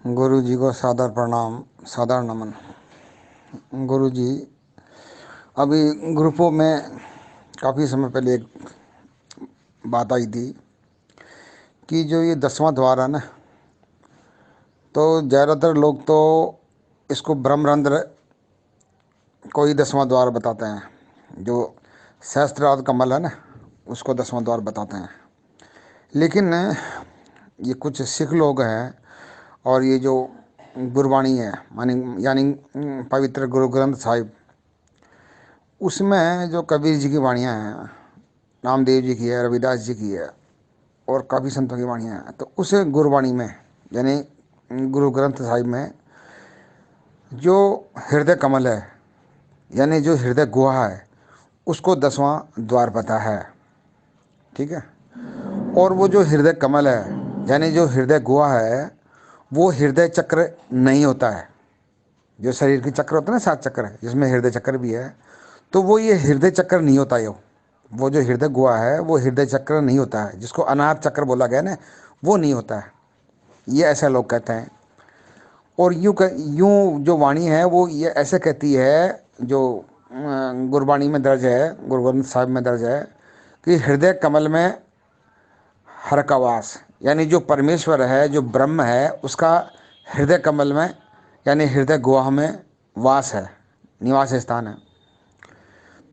गुरु जी को सादर प्रणाम, सादर नमन। गुरु जी, अभी ग्रुपों में काफ़ी समय पहले एक बात आई थी कि जो ये 10वां द्वार है ना, तो ज़्यादातर लोग तो इसको ब्रह्मरंध्र को ही 10वां द्वार बताते हैं। जो सहस्त्रार्ध कमल है ना, उसको 10वां द्वार बताते हैं। लेकिन ये कुछ सिख लोग हैं और ये जो गुरबाणी है मानी यानी पवित्र गुरु ग्रंथ साहिब, उसमें जो कबीर जी की वाणियाँ हैं, नामदेव जी की है, रविदास जी की है और काफ़ी संतों की वाणियाँ हैं, तो उस गुरबाणी में यानी गुरु ग्रंथ साहिब में जो हृदय कमल है यानी जो हृदय गुहा है, उसको 10वां द्वार पता है। ठीक है। और वो जो हृदय कमल है यानी जो हृदय गुहा है, वो हृदय चक्र नहीं होता है। जो शरीर के चक्र होते हैं ना, 7 चक्र, जिसमें हृदय चक्र भी है, तो वो ये हृदय चक्र नहीं होता। वो जो हृदय गुहा है वो हृदय चक्र नहीं होता है, जिसको अनाहत चक्र बोला गया ना, वो नहीं होता है, ये ऐसा लोग कहते हैं। और यूं जो वाणी है वो ये ऐसे कहती है, जो गुरबाणी में दर्ज है, गुरु ग्रंथ साहिब में दर्ज है कि हृदय कमल में हर का वास, यानी जो परमेश्वर है, जो ब्रह्म है, उसका हृदय कमल में यानी हृदय गुहा में वास है, निवास स्थान है।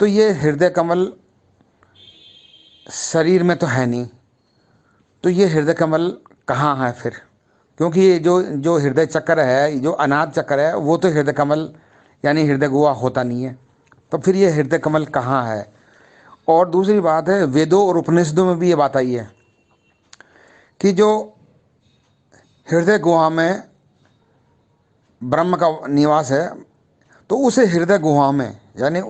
तो ये हृदय कमल शरीर में तो है नहीं, तो ये हृदय कमल कहाँ है फिर? क्योंकि ये जो जो हृदय चक्र है, जो अनाथ चक्र है, वो तो हृदय कमल यानी हृदय गुहा होता नहीं है, तो फिर ये हृदय कमल कहाँ है? और दूसरी बात है, वेदों और उपनिषदों में भी ये बात आई है कि जो हृदय गुहा में ब्रह्म का निवास है, तो उस हृदय गुहा में यानी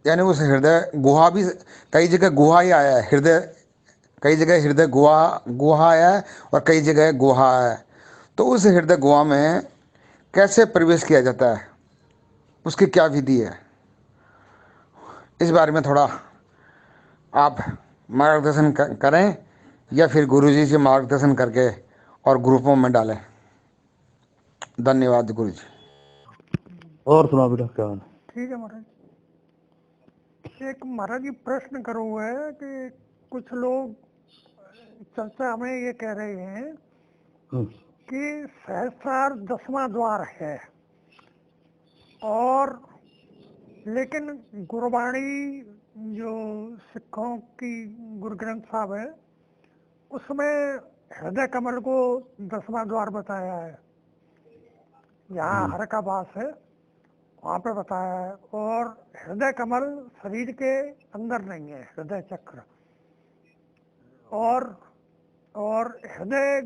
यानी उस हृदय गुहा भी, कई जगह गुहा ही आया है, हृदय कई जगह हृदय गुहा गुहा आया है और कई जगह गुहा है। तो उस हृदय गुहा में कैसे प्रवेश किया जाता है, उसकी क्या विधि है, इस बारे में थोड़ा आप मार्गदर्शन करें, या फिर गुरुजी से मार्गदर्शन करके और ग्रुपों में डालें। धन्यवाद गुरु जी। और सुना बेटा क्या हाल? ठीक है महाराज। एक महाराज जी प्रश्न करो हुआ है कि कुछ लोग चर्चा में ये कह रहे हैं कि सहस्रार 10वां द्वार है, और लेकिन गुरबाणी जो सिखों की गुरु ग्रंथ साहब है, उसमें हृदय कमल को 10वां द्वार बताया है। यहाँ हर का वास है, वहाँ पे बताया है। और हृदय कमल शरीर के अंदर नहीं है, हृदय चक्र। और हृदय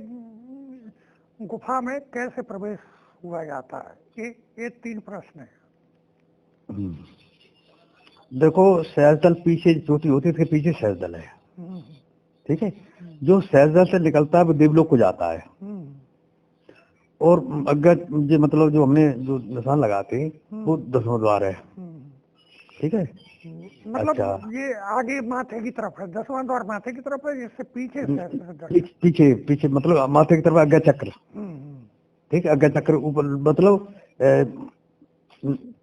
गुफा में कैसे प्रवेश हुआ जाता है, ये 3 प्रश्न है। देखो, सहस्रदल पीछे चोटी होती है, इसके पीछे सहस्रदल है, ठीक है। जो सहस्रदल से निकलता है वो देवलोक को जाता है। और अगर जो मतलब जो हमने जो निशान लगाते हैं वो 10वां द्वार है, ठीक है। मतलब अच्छा, ये आगे माथे की तरफ है, 10वां द्वार माथे की तरफ है, इससे पीछे सहस्त्रदल। पीछे पीछे मतलब माथे की तरफ अज्ञा चक्र, ठीक है। अज्ञा चक्र ऊपर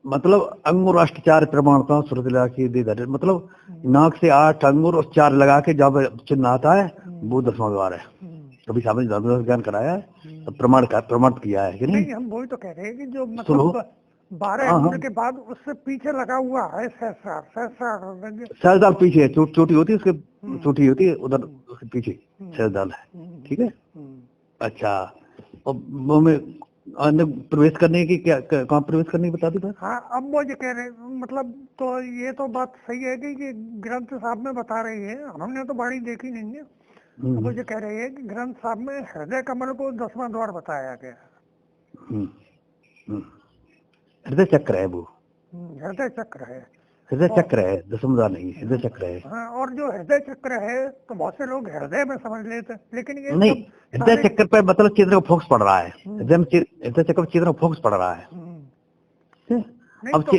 मतलब अंगुर अष्टचार प्रमाणता श्रुतिला की दे, मतलब नाक से 8 अंगुर और 4 लगा के जब चिन्ह आता है वो 10वां द्वार है। कभी सामने ज्ञान कराया है, तो प्रमाण किया है कि नहीं? हम वही तो कह रहे हैं कि जो मतलब 12 अंगुर के बाद उससे पीछे लगा हुआ है सहस्रदल पीछे है, चोटी होती है उसके, चोटी होती है उधर, उसके पीछे सहस्रदल है, ठीक है। अच्छा, और वो में प्रवेश करने की क्या, कहाँ प्रवेश करने की बता दी? हाँ, अब वो ये कह रहे मतलब, तो ये तो बात सही है कि ग्रंथ साहब में बता रही है, हमने तो बाणी देखी नहीं है। अब वो ये कह रहे हैं कि ग्रंथ साहब में हृदय कमल को 10वां द्वार बताया गया। हृदय चक्र है वो, हृदय चक्र है, हृदय चक्र है, 10वां द्वार नहीं है, हृदय चक्र है। हाँ, और जो हृदय चक्र है तो बहुत से लोग हृदय में समझ लेते हैं, लेकिन ये नहीं, हृदय चक्र पे मतलब चेतना का फोकस पड़ रहा है, हृदय में हृदय चक्र पे चेतना का फोकस पड़ रहा है। अब तो,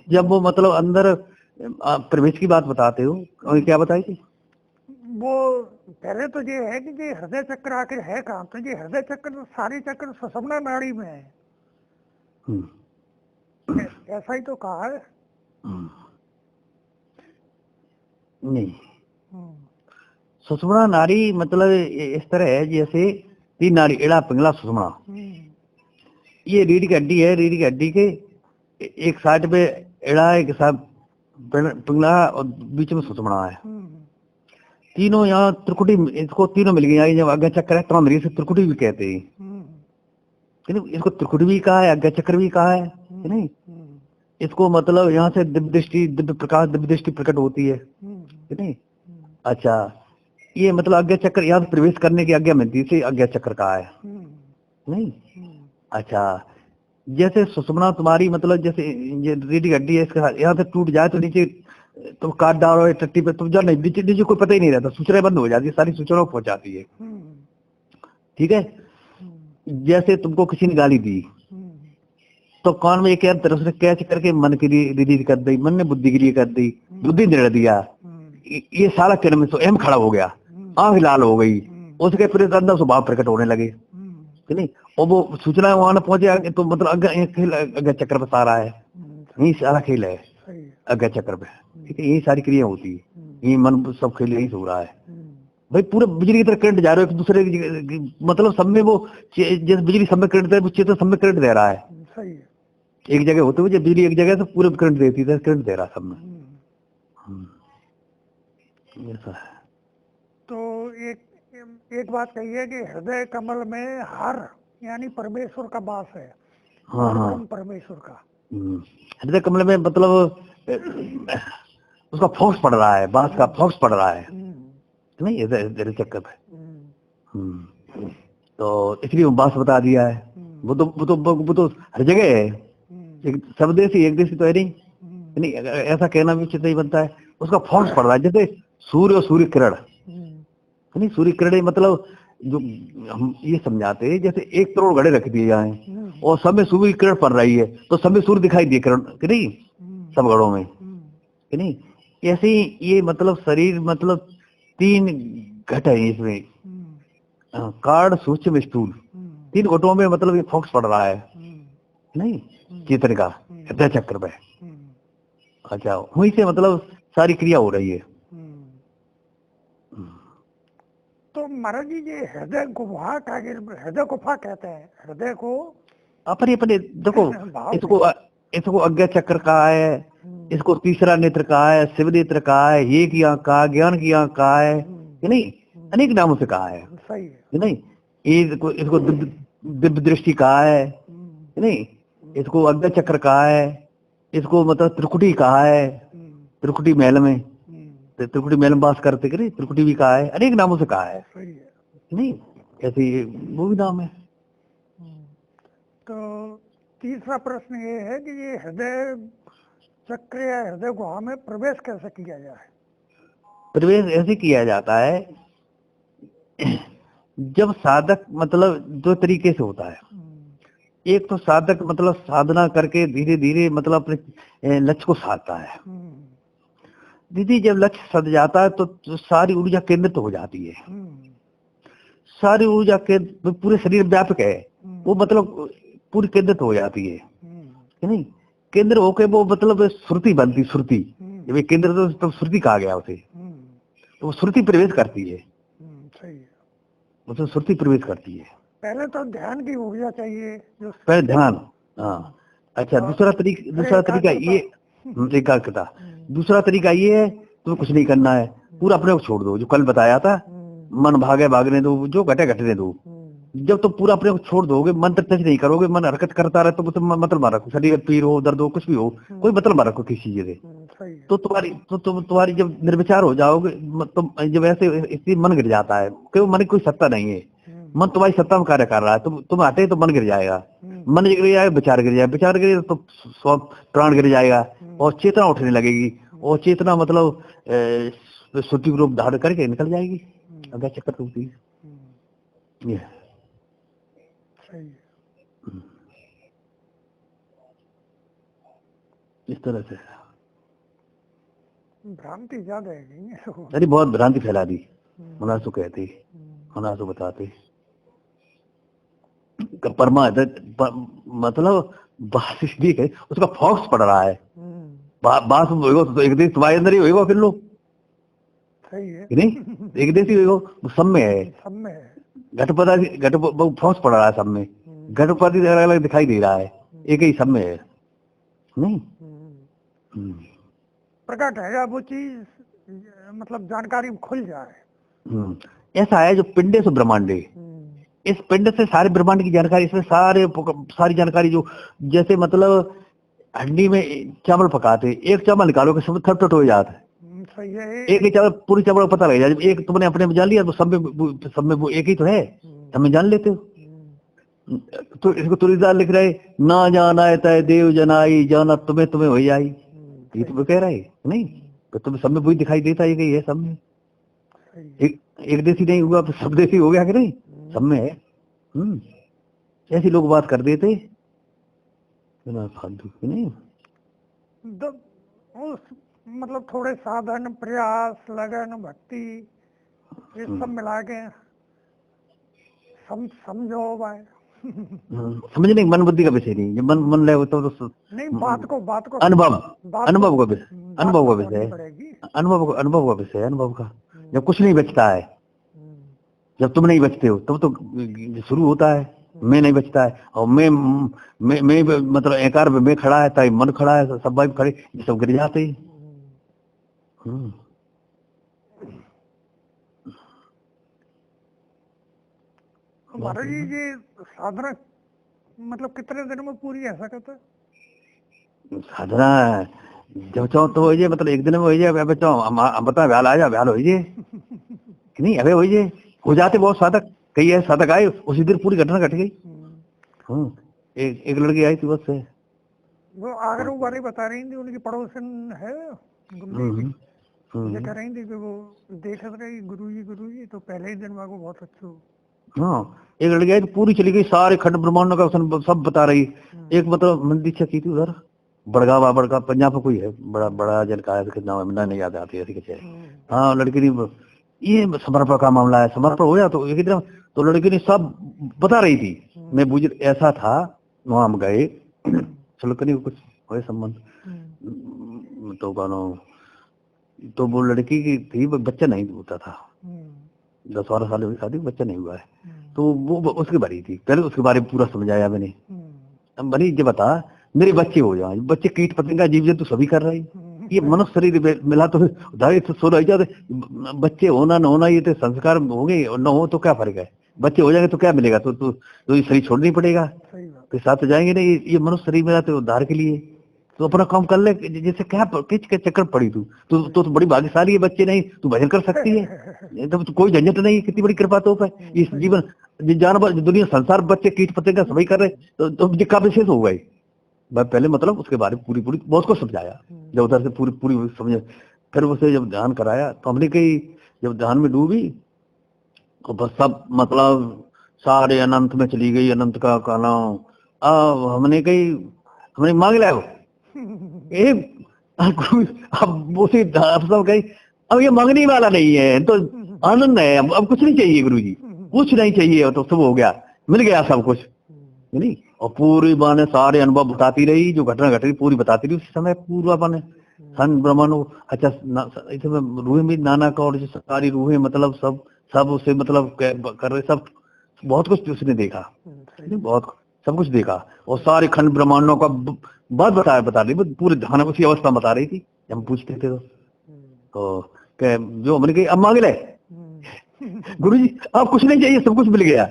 जब वो मतलब अंदर प्रवेश की बात बताते हो, और क्या बताई थी? वो पहले तो ये है कि ये हृदय चक्र आखिर है कहाँ, तो ये हृदय चक्र तो सारी चक्र सुषुम्ना नाड़ी में है, हम्म, ऐसा ही तो कहा है। नहीं, हम्म, सुषुम्ना नाड़ी मतलब इस तरह है जैसे तीन नाड़ी, एड़ा पिंगला सुषुम्ना। हम्म, ये रीढ़ की हड्डी है, रीढ़ की हड्डी के एक साइड पे एड़ा, एक साइड पिंगला और बीच में सुषुम्ना है। हम्म, तीनों यहाँ त्रिकुटी, इसको तीनों मिल गई। जब आज्ञा चक्र है तमाम से त्रिकुटी भी कहते हैं, हम्म, कि नहीं? इसको त्रिकुटी भी कहा है, आज्ञा चक्र भी कहा है, कि नहीं? हम्म, इसको मतलब यहाँ से दिव्य दृष्टि, दिव्य प्रकाश, दिव्य दृष्टि प्रकट होती है, हम्म, कि नहीं? अच्छा, ये मतलब आज्ञा चक्र यहाँ से प्रवेश करने की आज्ञा मिलती है, इसे आज्ञा चक्र कहा है, हम्म, नहीं? हम्म, अच्छा, जैसे सुषुम्ना तुम्हारी मतलब जैसे ये रीढ़ की हड्डी है, इसका यहाँ से टूट जाए तो नीचे तुम काट डालो या टट्टी पे, तुम जान नहीं, नीचे नीचे कोई पता ही नहीं रहता, सूचनाएं बंद हो जाती है, सारी सूचनाओं पहुंच जाती है, हम्म, ठीक है? जैसे तुमको किसी ने गाली दी हम्म, तो कान में एक यार तरफ से कैच करके मन के लिए रिलीज कर दी, मन ने बुद्धि के लिए कर दी, बुद्धि निर्णय दिया, ये सारा किरण में तो एम खड़ा हो गया, आंख लाल हो गई, उसके फिर अंदर स्वभाव प्रकट होने लगे, कि नहीं? और वो सूचना वहां न पहुंचे तो मतलब अग्गा खेल, अग्गा चक्र पे सारा है, यही सारा खेल है सही है। अग्गा चक्र पे, ठीक है? यही सारी क्रिया होती है, ये मन सब खेल यही हो रहा है भाई। पूरे बिजली की तरह करंट जा रहे हो एक दूसरे मतलब सब में वो जैसे बिजली सब में करंट दे, वो चेतन सब में करंट दे रहा है। सही है। एक जगह होते हुए जब बिजली एक जगह से पूरे करंट देती है, करंट दे रहा सब में। ऐसा है। तो एक एक बात कही है कि हृदय कमल में हर यानी परमेश्वर का वास है, हाँ हर हाँ, ब्रह्म परमेश्वर का। हृदय कमल में मतलब उसका फोक्स पड़ रहा है, बांस का फोक्स पड़ रहा है, नहीं? हृदय चक्कर पे। तो इसलिए वो बांस बता दिया है। वो तो हर जगह है, एक सब देशी एक देशी तो है नहीं, नहीं? ऐसा कहना भी उचित नहीं बनता है। उसका फोक्स पड़ रहा है, जैसे सूर्य और सूर्य किरण, नहीं? सूर्य किरण मतलब जो हम ये समझाते हैं जैसे 1 करोड़ घड़े रख दिए जाए और सब में सूर्य किरण पड़ रही है तो सब में सूर्य दिखाई दिए किरण, कि नहीं? सब घड़ों में, कि नहीं? ऐसे ही ये मतलब शरीर मतलब 3 घट है इसमें, कार्ड, सूक्ष्म, स्थूल, 3 घटों में मतलब ये फोक्स पड़ रहा है, नहीं? चेतन का हृदय चक्र पे। अच्छा, वहीं से मतलब सारी क्रिया हो रही है। तो महाराज जी ये हृदय गुफा का, हृदय गुफा कहते हैं हृदय को, अपने अपने देखो, भाव इसको इसको अज्ञा चक्र कहा है, इसको तीसरा नेत्र कहा है, शिव नेत्र कहा है, ये की आंख कहा, ज्ञान की आंख कहा है, कि नहीं? अनेक नामों से कहा है, सही है। कि नहीं? इसको दिव्य दृष्टि कहा है, कि नहीं? इसको अज्ञा चक्र कहा है, इसको मतलब त्रिकुटी कहा है, त्रिकुटी महल में, त्रिकुटी महल में वास करते, कि नहीं? त्रिकुटी भी कहा है, अनेक नामों से कहा है, सही है। नहीं? ऐसे ही वो भी नाम है। तो तीसरा प्रश्न ये है कि ये हृदय चक्र या हृदय गुहा में प्रवेश कैसे किया जाए? प्रवेश ऐसे किया जाता है जब साधक मतलब 2 तरीके से होता है। एक तो साधक मतलब साधना करके धीरे धीरे मतलब अपने लक्ष्य को साधता है। दीदी जब लक्ष्य सध जाता है तो सारी ऊर्जा केंद्रित हो जाती है, सारी ऊर्जा के पूरे शरीर व्यापक है, वो मतलब पूरी केंद्रित हो जाती है, कि नहीं? केंद्र होके वो मतलब श्रुति बनती, श्रुति जब ये केंद्र तो श्रुति कहा गया उसे, तो वो श्रुति प्रवेश करती है, सही है। उसमें श्रुति प्रवेश करती है। पहले तो ध्यान की ऊर्जा चाहिए जो पहले ध्यान, हाँ। अच्छा, दूसरा तरीका ये एकाग्रता। दूसरा तरीका ये है तुम्हें कुछ नहीं करना है, पूरा अपने को छोड़ दो, जो कल बताया था, मन भागे भागने दो, जो घटे घटने दो। जब तुम पूरा अपने को छोड़ दोगे, मन तक टच नहीं करोगे, मन हरकत करता रहे तो तुम मतलब ना रखो, शरीर पीर हो, दर्द हो, कुछ भी हो, कोई मतलब ना रखो किसी चीज से। सही है। तो तुम्हारी जब निर्विचार हो जाओगे, तुम जब ऐसे स्थिति मन गिर जाता है, क्योंकि मन की कोई सत्ता नहीं है, मन तुम्हारी सत्ता में कार्य कर रहा है, तुम हटे तो मन गिर जाएगा, मन गिर जाएगा, विचार गिर जाएगा, विचार गिर तो प्राण गिर जाएगा और चेतना उठने लगेगी, और चेतना मतलब शुद्धि रूप धारण करके निकल जाएगी, अगर चक्कर टूटती है। ये सही है। इस तरह से भ्रांति ज्यादा है नहीं? अरे बहुत भ्रांति फैला दी। मनासु कहते, मनासु बताते मतलब बात ठीक है, उसका फॉक्स पड़ रहा है। बात होगा तो एक देश तुम्हारे अंदर ही होगा, फिर लो सही है कि नहीं, एक देश ही होगा, सब में है। सब में है। घट फॉक्स पड़ रहा है सब में, घटपति अलग अलग दिखाई दे रहा है, एक ही सब में है नहीं। प्रकट है जब वो चीज मतलब जानकारी खुल जाए। ऐसा है जो पिंडे से ब्रह्मांडे, इस पिंड से सारे ब्रह्मांड की जानकारी, इसमें सारी जानकारी जो जैसे मतलब हंडी में चावल पकाते, एक चावल निकालो कि सब थट हो जाता है। सही है। एक ही चावल पूरी चावल को पता लग जाए, जब एक तुमने अपने में जान लिया तो सब में वो एक ही तो है, सब में जान लेते हो। तो इसको तुलसीदास लिख रहे, ना जाना है तय देव जनाई, जाना तुम्हें तुम्हें वही आई। ये तो कह रहा है नहीं, तो तुम्हें सब में वही दिखाई देता है कि ये सब में एक देशी नहीं हुआ तो सब देशी हो गया कि नहीं, सब में है। ऐसे लोग बात कर देते फालतू की नहीं। उस मतलब थोड़े साधन, प्रयास, लगन, भक्ति, ये सब मिला के समझो भाई। समझने मन बुद्धि का विषय नहीं, मन ले तो नहीं, बात को अनुभव का विषय, अनुभव का विषय, अनुभव का विषय, अनुभव का। जब कुछ नहीं बचता है, जब तुम नहीं बचते हो तब तो शुरू होता है मैं नहीं बचता है, और मैं मतलब एकार में मैं खड़ा है, ताई मन खड़ा है, सब भाई खड़े, ये सब गिर जाते हैं। महाराज जी ये साधना मतलब कितने दिन में पूरी है सकता है? साधना जब चाहो तो हो जाए, मतलब एक दिन में हो जाए। अब चाहो हम बता व्याल आ जाए, व्याल हो जाए कि नहीं, अबे हो जाए, हो जाते बहुत साधक, कई है साधक आए उसी दिन पूरी घटना घट गई। एक लड़की आई थी बस से, वो आगे वो बारे बता रही थी, उनकी पड़ोसन है गुल्ली, ये कह रही थी कि वो देख रही गुरुजी तो पहले ही दिन को बहुत अच्छा। हाँ, एक लड़की आई तो पूरी चली गई, सारे खंड ब्रह्मांड का सब बता रही। एक मतलब मंदिर की थी उधर बड़गा पंजाब में कोई है, बड़ा जनकाय नाम नहीं याद आती ऐसी कुछ है। हाँ, लड़की ने ये समर्पण का मामला है, समर्पण हो गया तो एक तरफ, तो लड़की ने सब बता रही थी। मैं बुझ ऐसा था, वहां हम गए चलो कहीं कुछ हो संबंध तो गानो, तो वो लड़की की थी, बच्चा नहीं होता था, 10-12 साल की शादी, बच्चा नहीं हुआ है, तो वो उसके बारे थी। पहले उसके बारे में पूरा समझाया मैंने, बनी ये बता मेरे बच्चे हो जाए, बच्चे कीट पतंगा जीव जंतु सभी कर रही, ये मनुष्य शरीर मिला तो सो रह जाते, बच्चे होना न होना ये तो संस्कार होंगे, न हो तो क्या फर्क है, बच्चे हो जाएंगे तो क्या मिलेगा, तो ये शरीर छोड़ना ही पड़ेगा, तो साथ तो जाएंगे नहीं। ये मनुष्य शरीर मिला तो उद्धार के लिए, तो अपना काम कर ले, जैसे क्या किच के चक्कर पड़ी तू बड़ी भाग्यशाली है, बच्चे नहीं तू भजन कर सकती है, तो कोई झंझट नहीं, कितनी बड़ी कृपा तो है। इस जीवन जानवर दुनिया संसार बच्चे कीट पतंगा सभी कर रहे, तो ये का विशेष हो गई। मैं पहले मतलब उसके बारे में पूरी बहुत कुछ समझाया, जब उधर से पूरी समझ, फिर उसे जब ध्यान कराया तो हमने कही, जब ध्यान में डूबी तो बस सब मतलब सारे अनंत में चली गई, अनंत का कहना। अब हमने कही, हमने मांग लिया अब उसे सब कही, अब ये मांगने वाला नहीं है तो आनंद है, अब कुछ नहीं चाहिए गुरुजी, कुछ नहीं चाहिए, तो सब हो गया, मिल गया सब कुछ नहीं। और पूरी बाने सारे अनुभव बताती रही, जो घटना घट रही पूरी बताती रही उस समय, पूरा बाने सन ब्रह्मांड। अच्छा इसमें रूहें भी नाना का, और सारी रूहें मतलब सब उसे मतलब कर रहे, सब बहुत कुछ उसने देखा, बहुत सब कुछ देखा, और सारे खंड ब्रह्मांडों का बात बता रही, पूरे ध्यान उसी अवस्था बता रही थी। जब हम पूछते थे तो जो हमने कही अब मांग ले गुरुजी, अब कुछ नहीं चाहिए, सब कुछ मिल गया,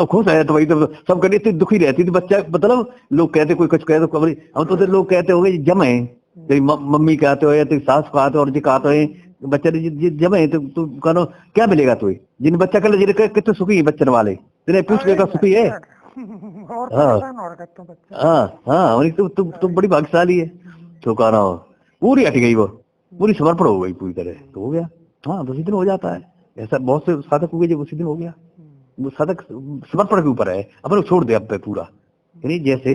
खुश है। तो वही तो सब कभी इतनी दुखी रहती थी, बच्चा मतलब लोग कहते, कोई कुछ कहते कबरी, हम तो लोग कहते हो गए जमे, तेरी मम्मी कहते हो या तेरी सास कहते हो और जी कहते हैं बच्चे जमे, तो तू कहो क्या मिलेगा तुझे, जिन बच्चा कर ले कितने सुखी है बच्चन वाले, तेरे पूछ का सुखी है। हाँ, तुम बड़ी भाग्यशाली है, तो कह रहा हो पूरी हट गई, वो पूरी समर्पण हो गई पूरी तरह, तो हो गया। हाँ, उसी दिन हो जाता है ऐसा, बहुत से साधक हो गए जब उसी दिन हो गया। वो साधक समर्पण के ऊपर है, अपन छोड़ दे अब पे पूरा, यानी जैसे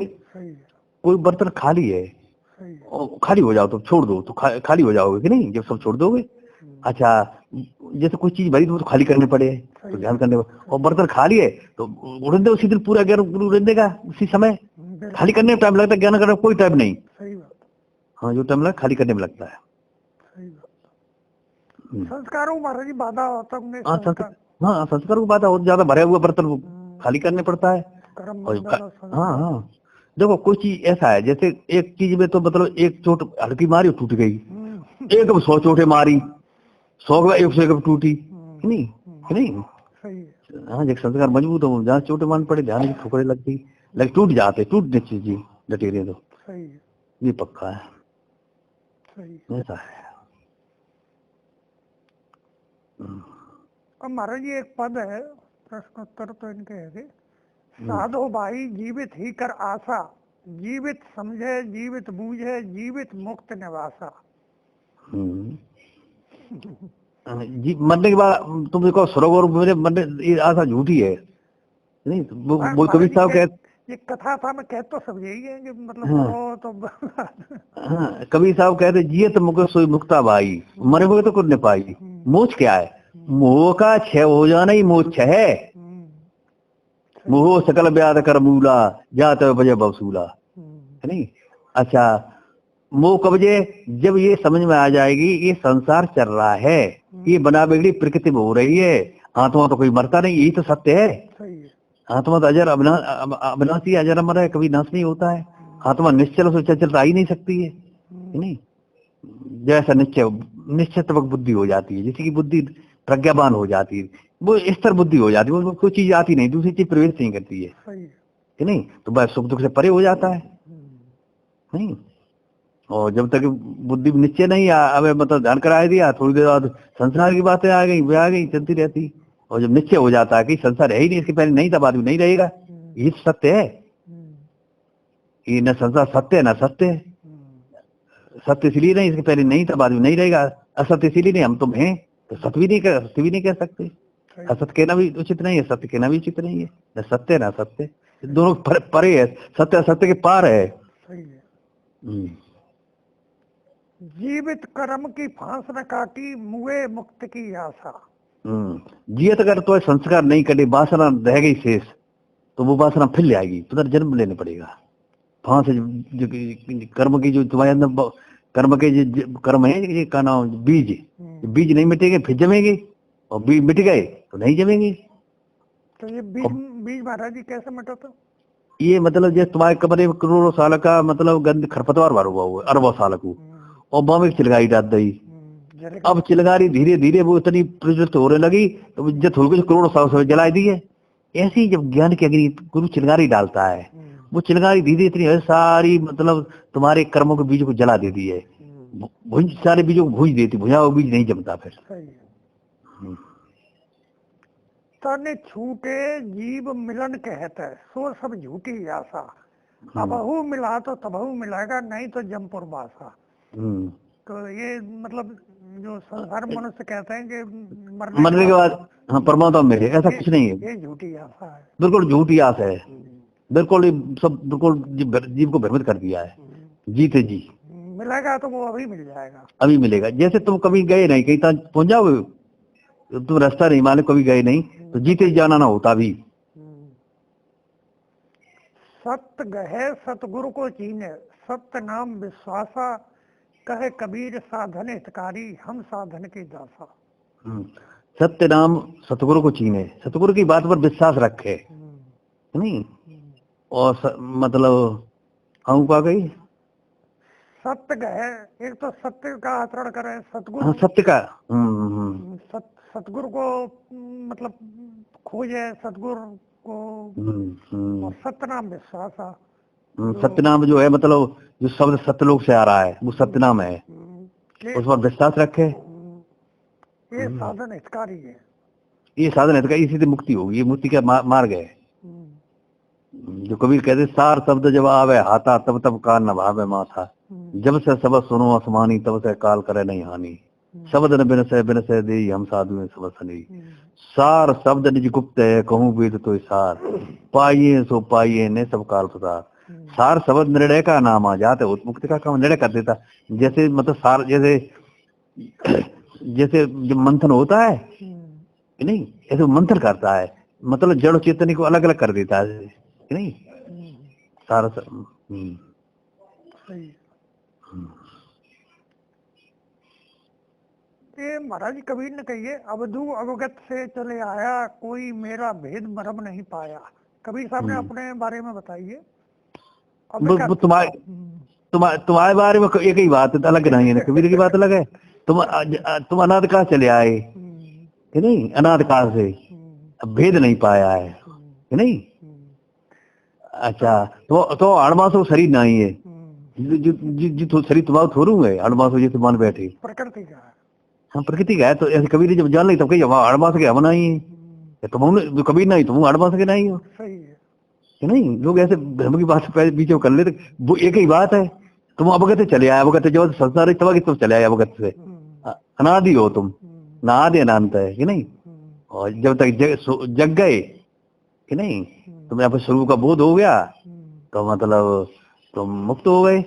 कोई बर्तन खाली है और खाली हो जाओ तो छोड़ दो, तो खाली हो जाओगे कि नहीं, जब सब छोड़ दोगे। अच्छा, जैसे कोई चीज भरी तो खाली करने पड़े, तो ध्यान करने पड़े। और बर्तन खाली है तो उड़न दे, उसी दिन पूरा ज्ञान उड़न देगा उसी समय। खाली करने में टाइम लगता है, ज्ञान करने में कोई टाइम नहीं। सही बात, हाँ, जो टाइम लगता खाली करने में लगता है। सही बात। संस्कारों में महाराज जी बाधा होता है, हाँ संस्कार, हाँ, संस्कार की बात है, और ज्यादा भरा हुआ बर्तन वो खाली करने पड़ता है। कर्म और बंधन और संस्कार। हाँ हाँ, देखो कोई चीज ऐसा है, जैसे एक चीज में तो मतलब एक चोट हल्की मारी टूट गई, एक में 100 चोटें मारी, 100 के 101 टूटी, है नहीं, है नहीं। सही है, हाँ, जब संस्कार मजबूत हो, जहाँ चोटें मान पड़े, ध्यान की ठोकरें लगती, लेकिन टूट जाते, टूटने चाहिए डटेरिया तो, सही है, ये पक्का है, सही है। ऐसा है। अब महाराज जी एक पद है, प्रश्नोत्तर तो इनके है, साधो भाई जीवित ही कर आशा, जीवित समझे जीवित बूझे जीवित मुक्त निवासा। जी, मरने के बाद तुम देखो स्वर्ग और मेरे मरने, ये आशा झूठी है, नहीं। वो महाराज कवि जी साहब कह, ये कथा था, मैं कह तो सब यही है कि मतलब हाँ, मरो तो हाँ, कबीर साहब कहते जियत मुके सोई मुक्ता भाई, मरे हुए तो कुछ नहीं पाई। मोक्ष क्या है? मोह का क्षय हो जाना ही मोक्ष है। मोह सकल व्याध कर मूला, जात बजे बसूला, है नहीं। अच्छा, मोह कब जे? जब ये समझ में आ जाएगी ये संसार चल रहा है, ये बना बिगड़ी प्रकृति में हो रही है, आत्मा तो कोई मरता नहीं, यही तो सत्य है। सही है, आत्मा तो अजर अविनाशी, अजर अमर है, कभी नाश नहीं होता है। आत्मा निश्चल उसे चल आ ही नहीं सकती है नहीं। जैसा निश्चित बुद्धि हो जाती है, जिसकी बुद्धि प्रज्ञावान हो जाती है, वो स्तर बुद्धि हो जाती है, वो कोई चीज आती नहीं, दूसरी चीज प्रवेश नहीं करती है, सही है, कि नहीं। तो बस सुख दुख से परे हो जाता है, नहीं। और जब तक बुद्धि में निश्चय नहीं अब मतलब ध्यान करा दिया, थोड़ी देर बाद संसार की बातें आ गई चलती रहती। और जब निश्चय हो जाता है कि संसार है ही नहीं, इसके पहले नहीं था, बाद में नहीं रहेगा, ये सत्य है। ये न संसार सत्य है न सत्य है। सत्य इसलिए नहीं, इसके पहले नहीं था, बाद में नहीं रहेगा। असत्य इसीलिए नहीं, हम तुम हैं, तो सत्य भी नहीं कह सकते। असत्य कहना भी उचित नहीं है, सत्य कहना भी उचित नहीं है। न सत्य न सत्य, दोनों परे है, सत्य असत्य के पार है। सही है। जीवित कर्म की फांस न काटी, मुए मुक्त की आशा। जियत अगर तो संस्कार नहीं करे, वासना रह गई शेष, तो वो वासना फिर ले आएगी, पुनर्जन्म लेने पड़ेगा। फांस जो कर्म की, जो तुम्हारे अंदर कर्म के जो कर्म है, ये का नाम बीज, बीज नहीं मिटेंगे फिर जमेंगे, और बीज मिट गए तो नहीं जमेंगे। तो ये बीज महाराज जी कैसे मिटाता? ये मतलब जैसे तुम्हारे कमरे में करोड़ों साल का मतलब गंद खरपतवार भरा हुआ है, अरबों साल को, और बम एक चिलगारी डाल दी। अब चिलगारी धीरे धीरे वो इतनी प्रज्वलित होने लगी, तो जब थोड़ी कुछ करोड़ों साल से जला दी है। ऐसे ही जब ज्ञान की अग्नि गुरु चिलगारी डालता है, वो चिलगारी धीरे इतनी है, सारी मतलब तुम्हारे कर्मों के बीज को जला देती है, सारे बीजों को भूज देती, भुजा वो बीज नहीं जमता फिर। तन छूटे जीव मिलन कहते, सो सब झूठी आशा, अबहू मिला तो तबहू मिलेगा, नहीं तो जमपुर बासा। तो ये मतलब जो संसार मनुष्य कहते हैं कि मरने के बाद हाँ परमात्मा मिले, ऐसा कुछ नहीं है, ये झूठी आशा है, बिल्कुल झूठी आशा है, बिल्कुल सब बिल्कुल जीव को भ्रमित कर दिया है। जीते जी मिलेगा तो वो अभी मिल जाएगा, अभी मिलेगा। जैसे तुम कभी गए नहीं, कहीं तक पहुंच जाओगे, तुम रास्ता नहीं मालूम, कभी गए नहीं, तो जीते जाना ना होता भी। सत्य गहे सतगुरु को चीने, सत्य नाम विश्वासा, कहे कबीर साधन हितकारी, हम साधन की दासा। सत्य नाम सतगुरु को चीने, सतगुरु की बात पर विश्वास रखे, नहीं। और मतलब हम क्या गई, सत्य गहे, एक तो सत्य का आचरण करे सतगुरु, हाँ सत्य का, सतगुरु को मतलब खोजे सतगुरु को, और सत्यनाम विश्वासा। सत्यनाम जो है मतलब जो शब्द सत्यलोक से आ रहा है, वो सत्यनाम है, उस पर विश्वास रखे। ये साधन हितकारी है, ये साधन हितकारी, इसी से मुक्ति होगी, ये मुक्ति का मार्ग है। जो कबीर कहते, सार शब्द जब आवे हाथा, तब तब कान न भावे माथा, जब से सबद सुनो आसमानी, तब से काल करे नहीं हानि, शब्द न बिन से दे हम साधु सब सनी, सार शब्द निज गुप्त है, कहूँ वेद तो सार, पाइये सो पाइये ने सब काल प्रसार। सार शब्द निर्णय का नाम आ जाते, मुक्ति का काम निर्णय कर देता। जैसे मतलब सार, जैसे जैसे जब मंथन होता है कि नहीं, ऐसे वो मंथन करता है, मतलब जड़ चेतन को अलग अलग कर देता है कि नहीं, सारा सही है। ये महाराज जी कबीर ने कही है, अवधू अवगत से चले आया, कोई मेरा भेद मरम नहीं पाया। कबीर साहब ने अपने बारे में बताइए। वो तुम्हारे बारे में एक ही बात है, अलग नहीं है, कबीर की बात अलग है। तुम अनाथ काल चले आए कि नहीं, अनाथ काल से अब भेद नहीं पाया है कि नहीं। अच्छा, तो अड़मासो शरीर नहीं है, जो शरीर तुम्हारा थोड़ू है, अड़मासो जैसे मान बैठे प्रकृति का है। हाँ प्रकृति का है। तो ऐसे कबीर जब जान ली तब कही अड़मास के हम नहीं है, तुम कबीर नहीं, तुम अड़मास के नहीं हो सही है कि नहीं। लोग ऐसे धर्म की बात पहले बीच में कर लेते, वो एक ही बात है। तुम अवगत चले आए, अवगत जब संसार तब तुम चले आए अवगत से, अनादि हो तुम, ना आदि अनंत है कि नहीं। और जब तक जग गए कि नहीं, तुम्हें अपने स्वरूप का बोध हो गया तो मतलब तुम मुक्त हो गए।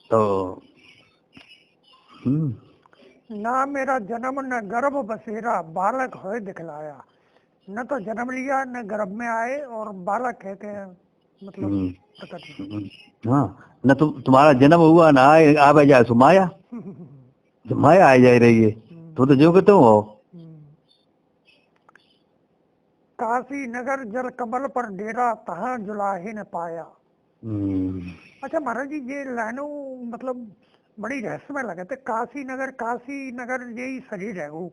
तो ना मेरा जन्म न गर्भ बसेरा, बालक होए दिखलाया। न तो जन्म लिया न गर्भ में आए, और बालक कहते हैं मतलब प्रकृति। हाँ, न तुम्हारा जन्म हुआ ना आए आ जाए सो माया, जो माया आ जा रही है तो जो कहते हो। काशी नगर जल कमल पर डेरा, तहाँ जुलाहे न पाया। अच्छा महाराज जी, ये लाइनों मतलब बड़ी रहस्यमय लगे थे। काशी नगर यही शरीर है वो।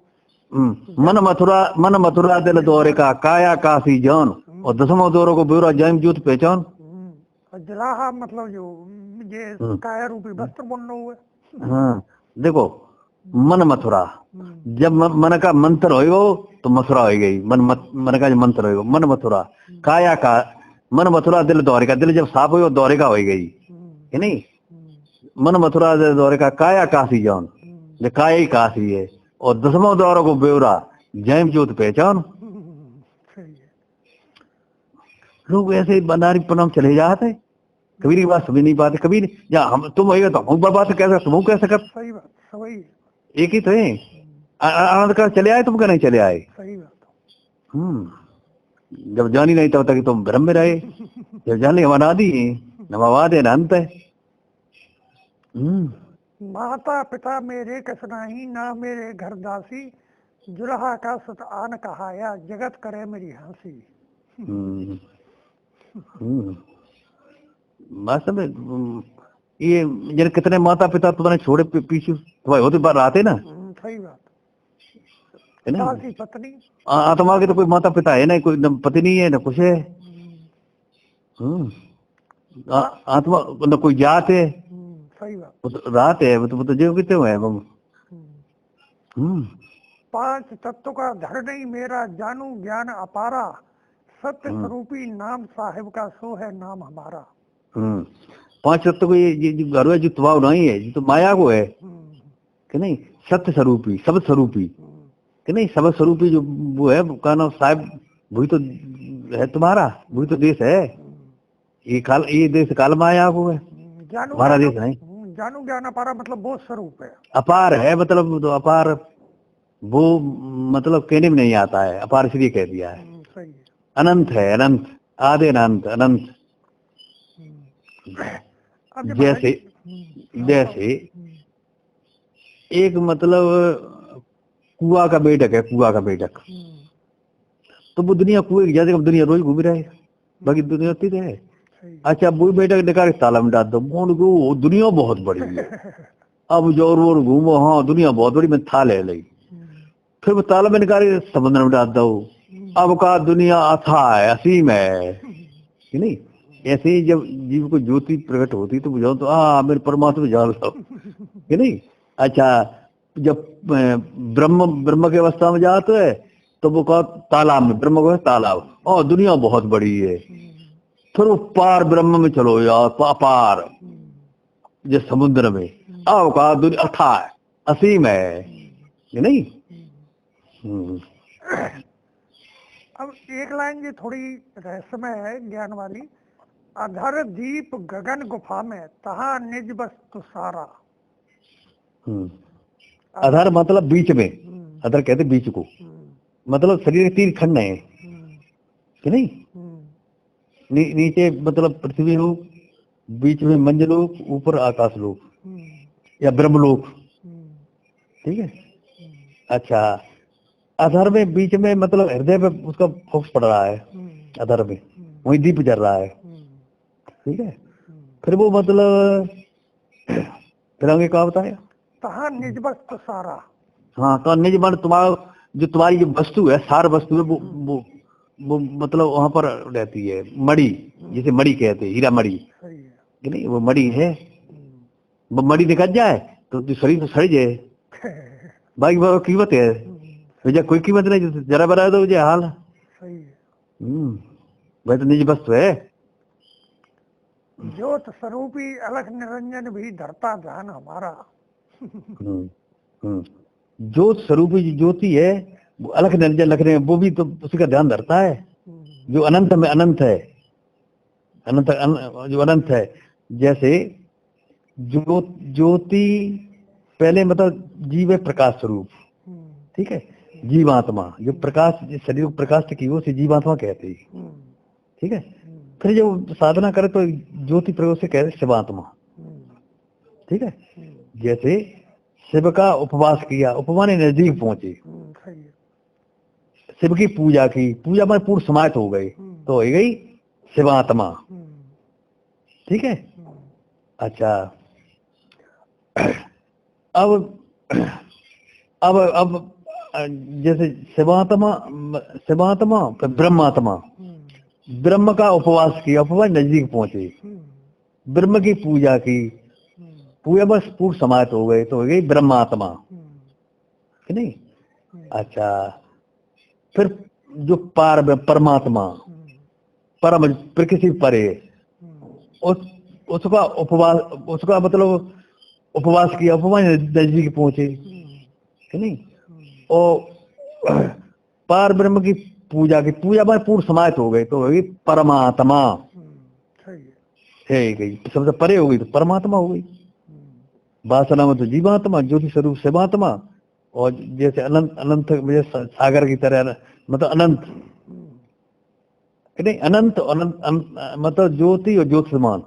मन मथुरा दिल दौरे का, काया काशी जान, और दसमों दौरों को ब्योरा जैम जूत पहचान। और जलाहा मतलब जो ये काया रूपी वस्त्र बुन हुए। हाँ देखो, मन मथुरा, जब मन का मंत्र हो तो मथुरा हो गई। मन का जो मंत्र हो मन मथुरा, काया का मन मथुरा दिल दौरे का, दिल जब साफ हो दौरे का हो गई है नहीं। मन मथुरा दिल दौरे का, काया काशी जान, जो काया ही काशी है, और दसमों दौरों को ब्योरा जैम ज्योत पहचान। लोग ऐसे बनारी प्रणाम चले जाते, कबीर की बात समझ नहीं पाते। कबीर या हम तुम होगा तो हम बात कैसे, तुम कैसे कर, सही बात, सही एक ही तो है। आनंद कर चले आए, तुम क्या नहीं चले आए। सही बात। जब जानी नहीं तब तक तुम भ्रम में रहे, जब जान ली हमारा आदि नवाद है अंत है। माता पिता मेरे कस नहीं, ना मेरे घर दासी, जुल्हा का सत आन कहाया, जगत करे मेरी हंसी। वास्तव में ये जन कितने माता पिता तुम्हारे छोड़े पीछे तुम्हारे होते बार आते ना, सही बात है ना। दासी पत्नी, आत्मा के तो कोई माता पिता है ना, कोई न पत्नी है ना कुछ है। आत्मा न कोई जात है, सही बात। वो तो रात है, वो तो जो कितने हुए हैं। पांच तत्व का धर नहीं मेरा, जानू ज्ञान अपारा, सत्य स्वरूपी नाम साहिब का, सो है नाम हमारा। पांच तत्व को ये जो घर है, जो तुम नहीं है, जो तो माया को है कि नहीं, सत्य स्वरूपी, सब स्वरूपी कि नहीं, सब स्वरूपी जो वो है, का नाम साहिब, वही तो है तुम्हारा, वही तो देश है। ये देश काल माया को है, तुम्हारा देश नहीं। जानू ज्ञान अपारा मतलब वो स्वरूप है, अपार है, मतलब तो अपार वो मतलब कहने में नहीं आता है, अपार इसलिए कह दिया है। सही है। अनंत है, अनंत, आदि अनंत, अनंत। जैसे जैसे एक मतलब कुआ का बेटक है, कुआ का बेटक, तो वो दुनिया कुएं की जैसे दुनिया रोज घूम रहा है, बाकी दुनिया होती है। अच्छा वो बेटक निकाल के ताला में डाल दो, वो दुनिया बहुत बड़ी है, अब जोर वोर घूमो, हाँ दुनिया बहुत बड़ी, मैं था ले ली, फिर वो ताला में निकाल के समुद्र में डाल दो, अब का दुनिया अथाह है, असीम है कि नहीं। ऐसे ही जब जीव को ज्योति प्रकट होती तो बुझाओ तो मेरे परमात्मा जान लो कि नहीं। अच्छा जब ब्रह्म की अवस्था में जाते है तो वो कहा तालाब में, ब्रह्म को तालाब, और दुनिया बहुत बड़ी है। फिर वो पार ब्रह्म में चलो यार, पार जो समुद्र में, अब कहा दुनिया अथाह है, असीम है कि नहीं। अब एक लाइन ये थोड़ी रहस्यमय है, ज्ञान वाली। अधर दीप गगन गुफा में, तहा निज वस्तु सारा। आधार मतलब बीच में, आधार कहते बीच को, मतलब शरीर के 3 खंड है कि नहीं, नीचे मतलब पृथ्वी लोक, बीच में मंजलोक, ऊपर आकाश लोक या ब्रह्मलोक, ठीक है। अच्छा, आधार में बीच में मतलब हृदय पे उसका फोकस पड़ रहा है, आधार में वही दीप जल रहा है, ठीक है। फिर वो मतलब फिर आगे क्या बताया, तहाँ निज वस्तु सारा। हाँ, तो निज मन तुम्हारा जो तुम्हारी जो वस्तु है, सार वस्तु है, वो मतलब वहां पर रहती है, मणि, जिसे मणि कहते हैं, हीरा मणि, सही है। कि नहीं, वो मणि है। वो मणि निकल जाए तो शरीर तो सड़ जाए, बाकी वो कीमत है, भैया कोई कीमत नहीं, जरा बना दो मुझे हाल। सही है। भाई तो निज वस्तु है। ज्योत स्वरूपी अलख निरंजन भी धरता ध्यान हमारा। ज्योत स्वरूपी जो ज्योति है, वो अलख निरंजन लख रहे हैं, वो भी तो उसी का ध्यान धरता है, जो अनंत में अनंत है, जो अनंत है। जैसे ज्योति पहले मतलब जीव है, प्रकाश स्वरूप, ठीक है, जीवात्मा, जो प्रकाश, जिस शरीर को प्रकाश की वो से जीवात्मा कहते हैं, ठीक है। फिर जब साधना करे तो ज्योति प्रयोग से कहते हैं शिवात्मा, ठीक है। जैसे शिव का उपवास किया, उपवास ने नजदीक पहुंचे, सही है। शिव की पूजा की, पूजा में पूर्ण समाहित हो गए, तो हो गई शिवात्मा, ठीक है। अच्छा, अब अब जैसे शिवात्मा, फिर ब्रह्मात्मा, ब्रह्म का उपवास किया, उपवास नजदीक पहुंचे, ब्रह्म की पूजा की, पूजा बस पूर्ण समाहित हो गए, तो हो गई ब्रह्मात्मा, कि नहीं। अच्छा, फिर जो परमात्मा, परम प्रकृति परे, उसका उपवास, उसका मतलब उपवास किया, उपवास नजदीक पहुंचे, कि नहीं। और पार ब्रह्म की पूजा की, पूजा में पूर्ण समाहित हो गए, तो हो गई परमात्मा, सही है गई, सबसे परे हो गई तो परमात्मा हो गई। वासना में तो जीवात्मा, ज्योति स्वरूप शिवात्मा, और जैसे अनंत, अनंत जैसे सागर की तरह, मतलब अनंत, नहीं, अनंत अनंत, मतलब ज्योति और ज्योतिषमान,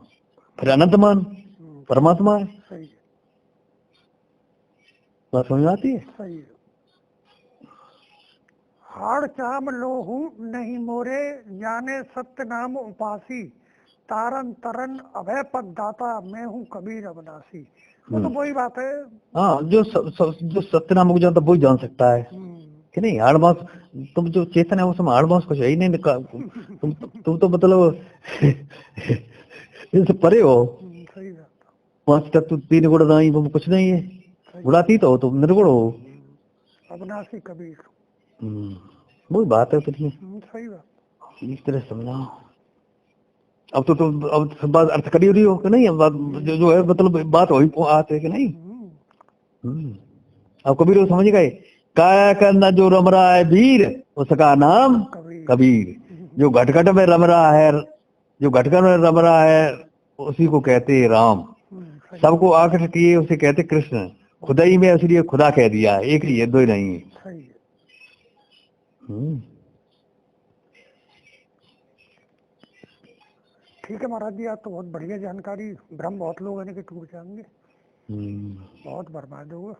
फिर अनंतमान परमात्मा है। सही बात समझ में आती है। सही है। हाड़ चाम लोहू नहीं मोरे, जाने सत्य नाम उपासी, तारन तरन अभय पद दाता, मैं हूँ कबीर अविनाशी। वो तो वही बात है। हाँ, जो जो सत्य नाम को जानता वही जान सकता है, कि नहीं। हाड़ मास, तुम जो चेतन है उसमें हाड़ मास कुछ है ही नहीं, तुम तो मतलब इनसे परे हो। सही बात। 5 तत्व 3 गुण नहीं, वो कुछ नहीं है, गुणातीत हो तुम, निर्गुण हो, अविनाशी कबीर। वही बात है फिर में। सही बात। इस तरह समझाओ। अब तो तुम अब सब बात अर्थ करी रही हो कि नहीं, अब बात जो है मतलब बात वही आते है कि नहीं। अब कबीर को समझ गए, काया करना जो रम रहा है वीर, उसका नाम कबीर। जो घटघट में रम रहा है, जो घटघट में रम रहा है, उसी को कहते हैं राम। सबको आकर्षित किए उसे कहते कृष्ण। खुदाई में इसलिए खुदा कह दिया, एक ही है, दो ही नहीं है। सही है। ठीक है महाराज जी, आप तो बहुत बढ़िया जानकारी, भ्रम बहुत लोग हैं कि टूट जाएंगे, बहुत बर्बाद होगा।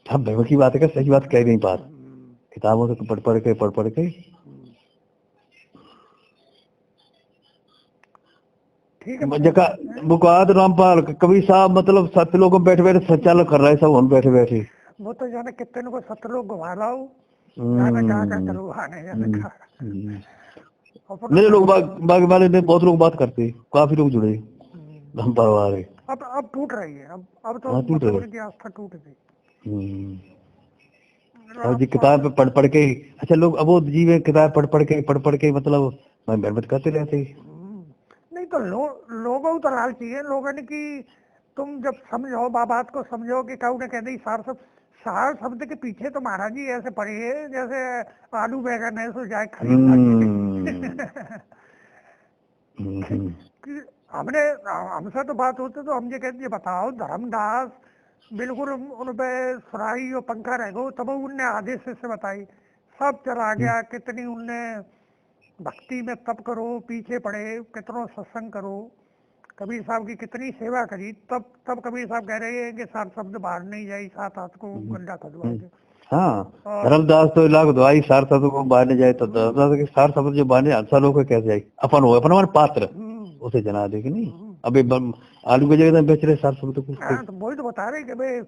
हम भ्रम की बात है, सही बात कह नहीं पाते, किताबों से पढ़ पढ़ के। ठीक है जगह बुकात रामपाल कवि साहब मतलब सत्य लोग बैठे बैठे संचालन कर रहे हैं, सब हम बैठे बैठे। वो तो जाने कितने को सत्य लोग घुमा लाओ, जाने कहाँ का करवाने, जाने कहाँ। मेरे लोग बाग वाले में बहुत लोग बात करते, काफी लोग जुड़े रामपाल वाले। अब टूट रही है, अब तो टूट रही, उनकी आस्था टूट गई। और जी किताब पढ़ पढ़ के, अच्छा लोग अब वो जीव किताब पढ़ पढ़ के मतलब मेहनत करते रहते। नहीं तो लोगों तो लालची है, लोगों ने कि तुम जब समझो बात को समझो कि कहूँ ने कह दी सार शब्द के पीछे तो महाराज जी ऐसे पड़े है जैसे आलू बैगन है सो जाए खरीद। हमने हमसे तो बात होती तो हम ये कहते बताओ धर्मदास बिल्कुल उन पे सुराही और पंखा रह गो, तब उनने आदेश से बताई, सब चला गया। कितनी उनने भक्ति में तप करो, पीछे पड़े, कितनों सत्संग करो, कबीर साहब की कितनी सेवा करी। तब तब कबीर साहब कह रहे हैं कि सात शब्द बाहर नहीं जाई, सात हाथ को गड्ढा खुदवा के। हाँ, और धर्मदास तो लाख दवाई सार शब्द को बांधने जाए तो धर्मदास के सार शब्द जो बांधने अंसा लोग को कैसे जाए, अपन हो अपन हमारे पात्र उसे जना दे कि नहीं। अबे आलू की जगह बेच रहे सार शब्द को। हाँ, तो वही तो बता रहे कि भाई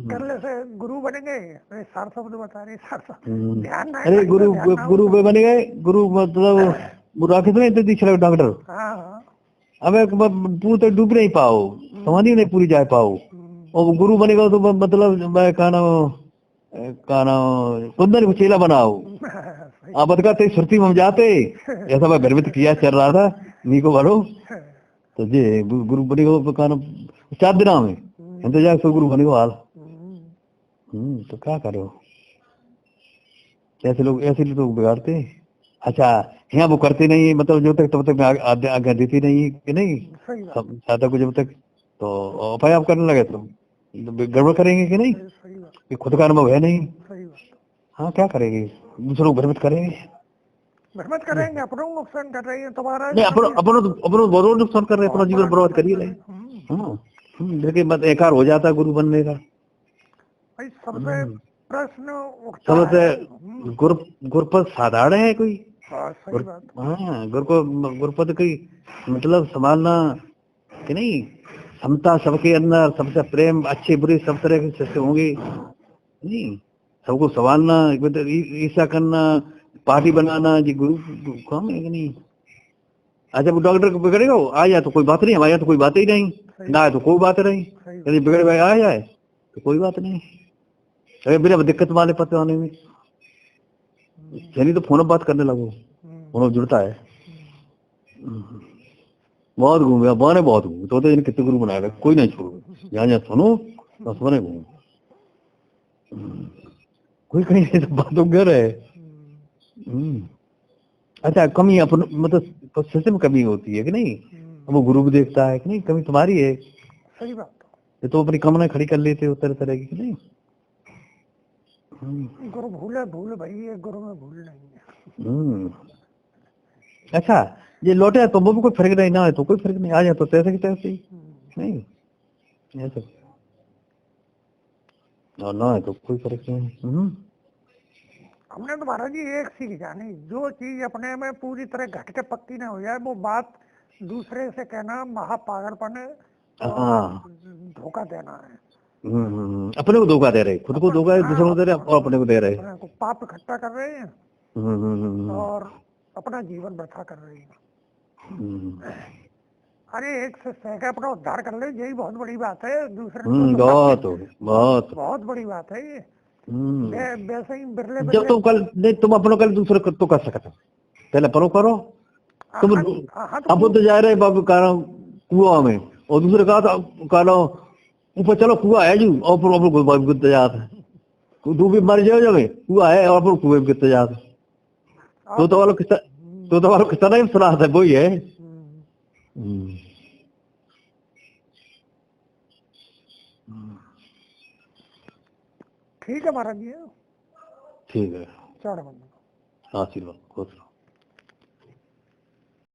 करले से गुरु बनेंगे, अरे सार शब्द बता रहे, सार शब्द ध्यान ना है, अरे कहीं पे गुरु ध्यान ना हो गुरु तो। पे बने गए, गुरु मतलब वो राखे तो नहीं थे तीसरा डॉक्टर। हाँ हाँ अबे पूरे तक डूब नहीं पाओ, समाधि नहीं पूरी जा पाओ, और वो गुरु बनेगा तो मतलब मैं काना कुंदन को चेला बनाओ। सही। आप बतका तेरी सुरती में हम जाते ऐसा मैं भ्रमित किया चल रहा था नी को भरो तो जे गुरु बनेगा तो काना 4 दिन में इंतजार तो गुरु बनेगा हाल। तो क्या करो, ऐसे लोग बिगाड़ते। अच्छा, यहाँ वो करते नहीं, मतलब जब तक तब तक आज्ञा देती नहीं कि नहीं सही बात, सादा को जब तक, तो उपाय आप करने लगे तो गड़बड़ करेंगे कि नहीं, सही बात, कि खुद का अनुभव है नहीं। सही बात। हाँ, क्या करेंगे, दूसरों को भ्रमित करेंगे। भ्रमित करेंगे, अपनों को नुकसान कर रहे हैं, तुम्हारा नहीं, अपन बहुत नुकसान कर रहे हैं, अपना जीवन बर्बाद करिए नहीं। हाँ, देखिए मत एकार हो जाता है गुरु बनने का। भाई सबसे प्रश्न उठता समझते है। गुरपद साधारण है कोई। हाँ, सही बात। हाँ, गुरपद कोई मतलब संभालना कि नहीं, समता सबके अंदर, सबसे प्रेम, अच्छे बुरे सब तरह के शिष्य होंगे नहीं, सबको संभालना, ईर्ष्या करना, पार्टी बनाना, जी गुरु काम है कि नहीं। अच्छा, वो डॉक्टर को बिगड़ेगा, आ जाए तो कोई बात नहीं, हमारे यहाँ तो कोई बात ही नहीं, ना आए तो कोई बात नहीं, यदि बिगड़ भाई आ जाए तो कोई बात नहीं। अरे बिना दिक्कत वाले पते आने में, यानी तो फोन बात करने लगो, फोन जुड़ता है। बहुत घूमे बाने, बहुत घूमे तो कितने गुरु बनाए, कोई नहीं छोड़ो, यहाँ जहाँ सुनो बस बने घूमो, कोई कहीं नहीं तो बातों घर है। अच्छा, कमी अपन मतलब सिस्टम कमी होती है कि नहीं, वो गुरु भी देखता है कि नहीं, कमी तुम्हारी है, सही बात। ये तो अपनी कामना खड़ी कर लेते हो तरह तरह की कि नहीं। गुरु भूल भाई, ये गुरु में भूल नहीं है। अच्छा, ये लौटे तो वो भी कोई फर्क नहीं, ना है तो कोई फर्क नहीं, आ जाए तो तैसे की तैसे ही नहीं ऐसा, और ना है तो कोई फर्क नहीं। हमने तो महाराज जी एक सीख जानी, जो चीज अपने में पूरी तरह घट के पक्की ना हो जाए, वो बात दूसरे से कहना महापागलपन है और धोखा देना है। अपने को धोखा दे रहे, खुद को धोखा दूसरों को दे रहे और अपने को दे रहे, अपने को पाप इकट्ठा कर रहे हैं और अपना जीवन व्यर्थ कर रहे हैं। अरे एक से सह अपना उद्धार कर ले, यही बहुत बड़ी बात है। दूसरे बहुत बड़ी बात है ये। वैसे ही बिरले जब तुम कल नहीं, तुम अपनों कल दूसरे तो कर सकते, पहले अपनों करो। तुम अपन तो जा रहे बाबू कुआ में, और दूसरे कहा ऊपर चलो कुआ है जी, और गिरते जाते है, तू भी मर जाओ जब कुआ है और कुएं में गिरते जाते, तो वालों किस्सा नहीं सुना था, वही है। ठीक है महाराज जी, ठीक है, चढ़ आशीर्वाद खुश रहो।